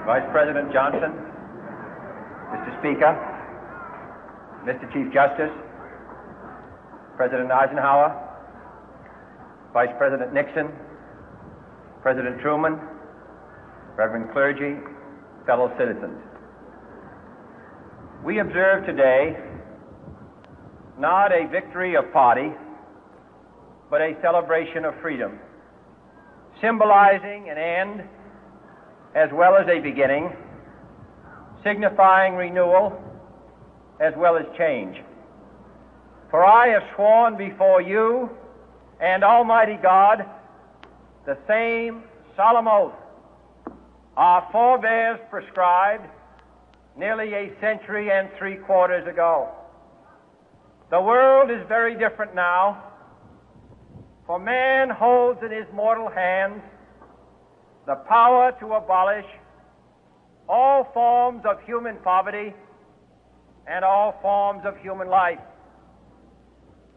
Vice President Johnson, Mr. Speaker, Mr. Chief Justice, President Eisenhower, Vice President Nixon, President Truman, Reverend clergy, fellow citizens. We observe today not a victory of party, but a celebration of freedom, symbolizing an end as well as a beginning, signifying renewal as well as change. For I have sworn before you and Almighty God the same solemn oath our forebears prescribed nearly a century and 3/4 ago. The world is very different now, for man holds in his mortal hands the power to abolish all forms of human poverty and all forms of human life.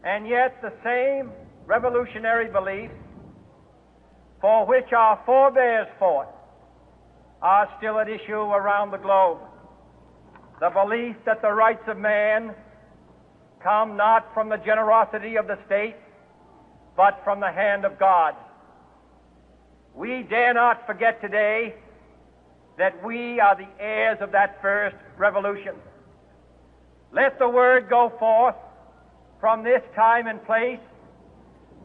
And yet the same revolutionary beliefs for which our forebears fought are still at issue around the globe. The belief that the rights of man come not from the generosity of the state, but from the hand of God. We dare not forget today that we are the heirs of that first revolution. Let the word go forth from this time and place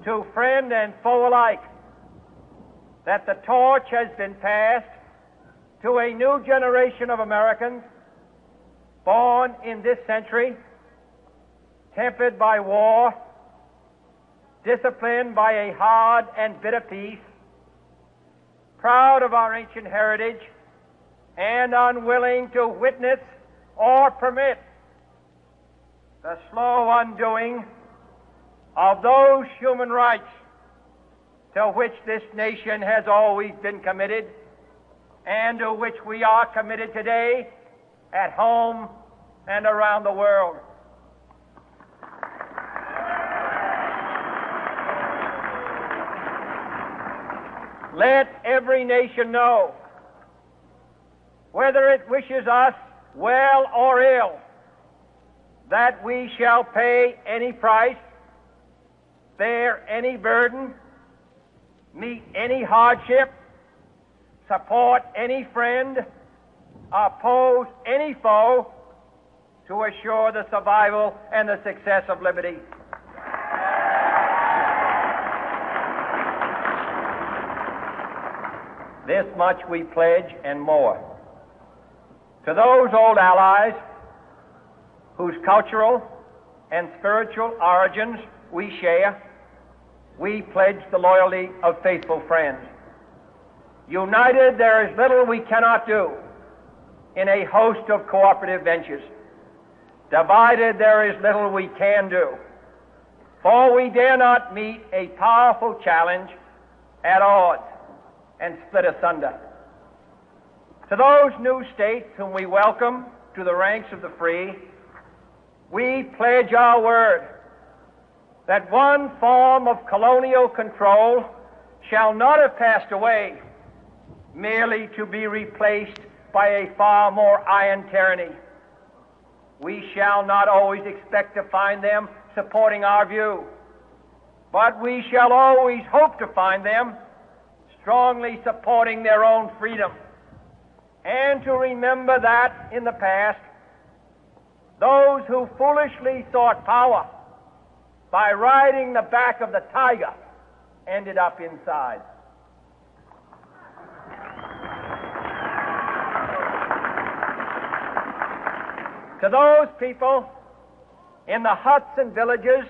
to friend and foe alike that the torch has been passed to a new generation of Americans born in this century, tempered by war, disciplined by a hard and bitter peace, proud of our ancient heritage, and unwilling to witness or permit the slow undoing of those human rights to which this nation has always been committed and to which we are committed today at home and around the world. Let every nation know, whether it wishes us well or ill, that we shall pay any price, bear any burden, meet any hardship, support any friend, oppose any foe to assure the survival and the success of liberty. This much we pledge and more. To those old allies whose cultural and spiritual origins we share, we pledge the loyalty of faithful friends. United, there is little we cannot do in a host of cooperative ventures. Divided, there is little we can do, for we dare not meet a powerful challenge at odds and split asunder. To those new states whom we welcome to the ranks of the free, we pledge our word that one form of colonial control shall not have passed away merely to be replaced by a far more iron tyranny. We shall not always expect to find them supporting our view, but we shall always hope to find them strongly supporting their own freedom, and to remember that in the past, those who foolishly sought power by riding the back of the tiger ended up inside. To those people in the huts and villages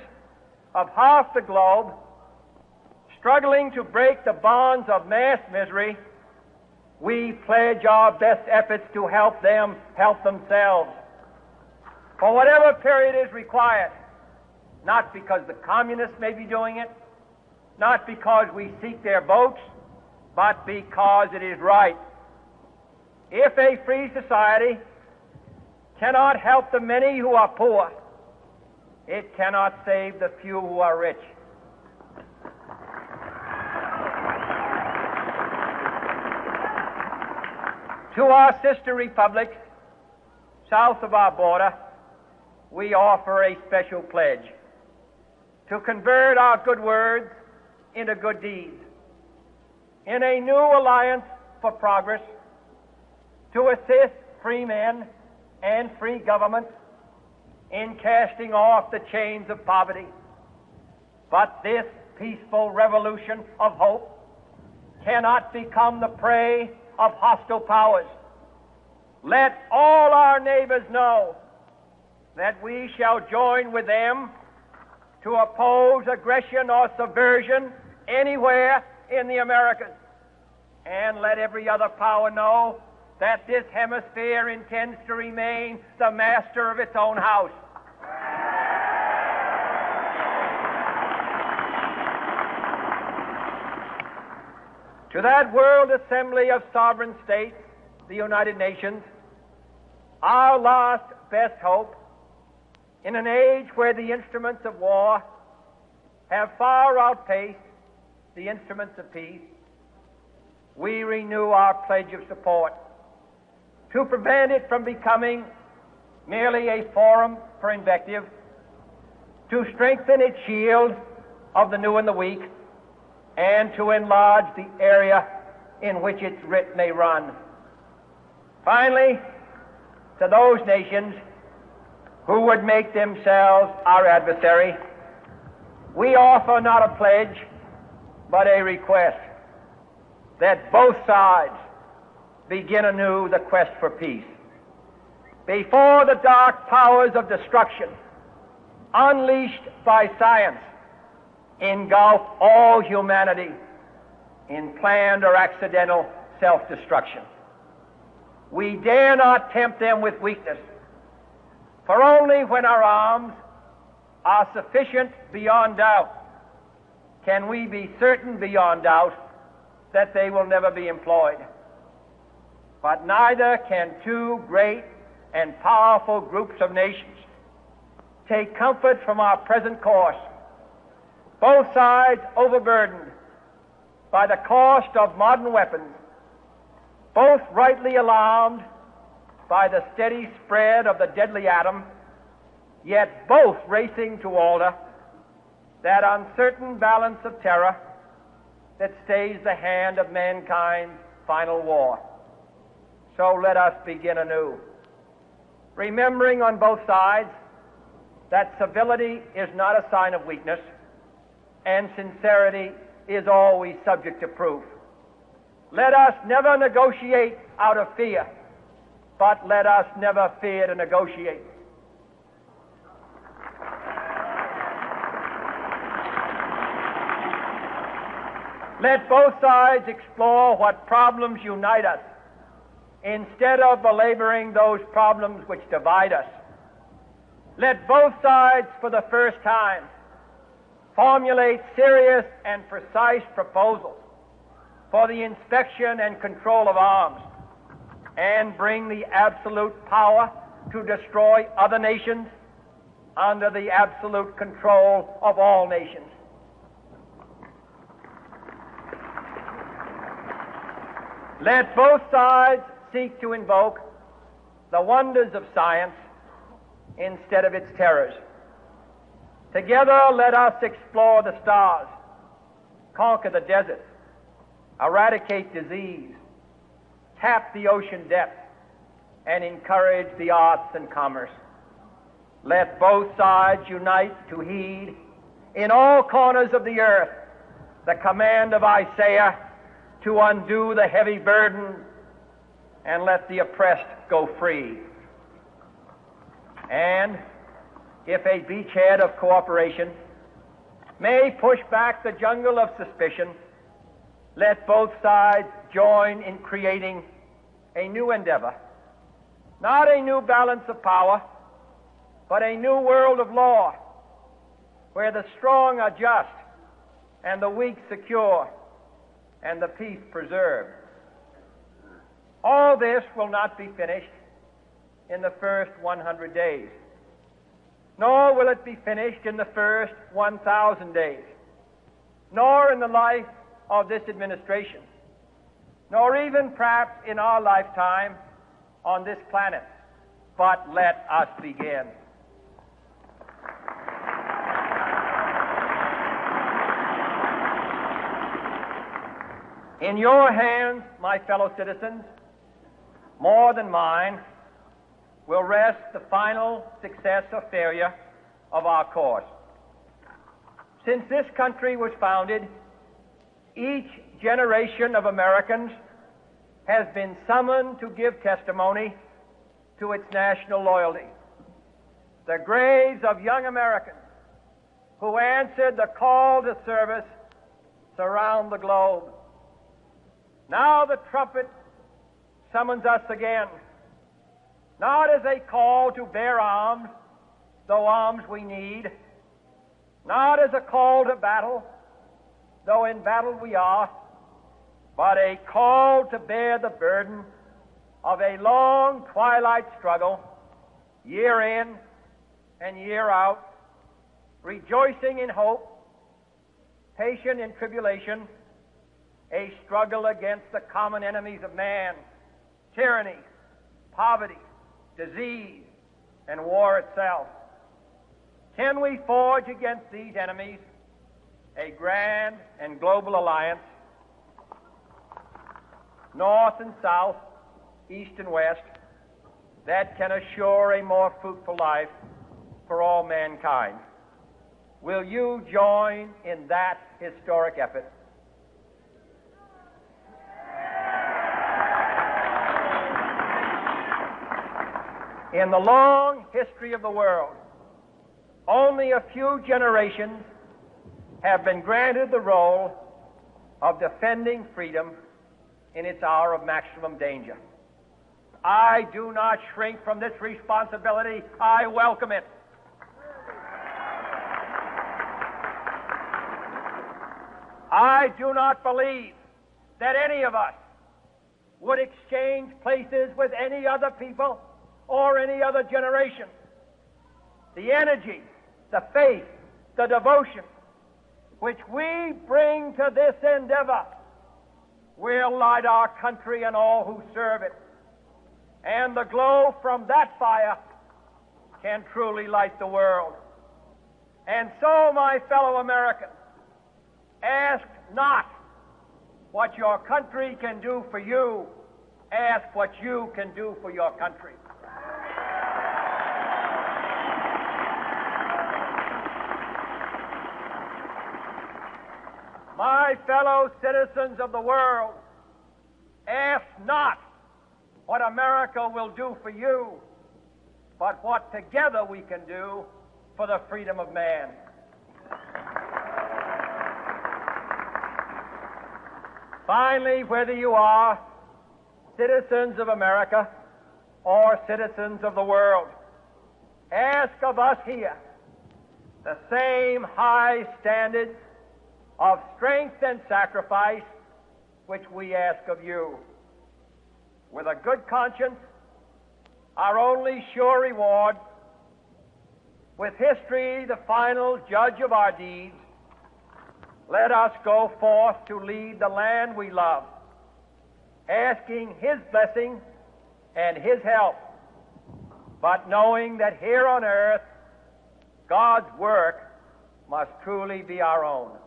of half the globe struggling to break the bonds of mass misery, we pledge our best efforts to help them help themselves for whatever period is required, not because the communists may be doing it, not because we seek their votes, but because it is right. If a free society cannot help the many who are poor, it cannot save the few who are rich. To our sister republics south of our border, we offer a special pledge to convert our good words into good deeds, in a new alliance for progress, to assist free men and free governments in casting off the chains of poverty. But this peaceful revolution of hope cannot become the prey of hostile powers. Let all our neighbors know that we shall join with them to oppose aggression or subversion anywhere in the Americas. And let every other power know that this hemisphere intends to remain the master of its own house. To that World Assembly of Sovereign States, the United Nations, our last best hope, in an age where the instruments of war have far outpaced the instruments of peace, we renew our pledge of support to prevent it from becoming merely a forum for invective, to strengthen its shield of the new and the weak, and to enlarge the area in which its writ may run. Finally, to those nations who would make themselves our adversary, we offer not a pledge, but a request that both sides begin anew the quest for peace. Before the dark powers of destruction, unleashed by science, engulf all humanity in planned or accidental self-destruction, we dare not tempt them with weakness, for only when our arms are sufficient beyond doubt can we be certain beyond doubt that they will never be employed. But neither can two great and powerful groups of nations take comfort from our present course, both sides overburdened by the cost of modern weapons, both rightly alarmed by the steady spread of the deadly atom, yet both racing to alter that uncertain balance of terror that stays the hand of mankind's final war. So let us begin anew, remembering on both sides that civility is not a sign of weakness, and sincerity is always subject to proof. Let us never negotiate out of fear, but let us never fear to negotiate. Let both sides explore what problems unite us, instead of belaboring those problems which divide us. Let both sides, for the first time, formulate serious and precise proposals for the inspection and control of arms, and bring the absolute power to destroy other nations under the absolute control of all nations. Let both sides seek to invoke the wonders of science instead of its terrors. Together, let us explore the stars, conquer the deserts, eradicate disease, tap the ocean depths, and encourage the arts and commerce. Let both sides unite to heed in all corners of the earth the command of Isaiah to undo the heavy burden and let the oppressed go free. And if a beachhead of cooperation may push back the jungle of suspicion, let both sides join in creating a new endeavor, not a new balance of power, but a new world of law, where the strong are just and the weak secure and the peace preserved. All this will not be finished in the first 100 days, nor will it be finished in the first 1,000 days, nor in the life of this administration. nor even perhaps in our lifetime on this planet. But let us begin. In your hands, my fellow citizens, more than mine, will rest the final success or failure of our course. Since this country was founded, each generation of Americans has been summoned to give testimony to its national loyalty. The graves of young Americans who answered the call to service surround the globe. Now the trumpet summons us again, not as a call to bear arms, though arms we need, not as a call to battle, though in battle we are, but a call to bear the burden of a long twilight struggle, year in and year out, rejoicing in hope, patient in tribulation, a struggle against the common enemies of man, tyranny, poverty, disease, and war itself. Can we forge against these enemies a grand and global alliance, north and south, east and west, that can assure a more fruitful life for all mankind? Will you join in that historic effort? In the long history of the world, only a few generations have been granted the role of defending freedom in its hour of maximum danger. I do not shrink from this responsibility. I welcome it. I do not believe that any of us would exchange places with any other people or any other generation. The energy, the faith, the devotion which we bring to this endeavor will light our country and all who serve it. And the glow from that fire can truly light the world. And so, my fellow Americans, ask not what your country can do for you, ask what you can do for your country. My fellow citizens of the world, ask not what America will do for you, but what together we can do for the freedom of man. Finally, whether you are citizens of America or citizens of the world, ask of us here the same high standards of strength and sacrifice which we ask of you. With a good conscience, our only sure reward, with history the final judge of our deeds, let us go forth to lead the land we love, asking His blessing and His help, but knowing that here on earth, God's work must truly be our own.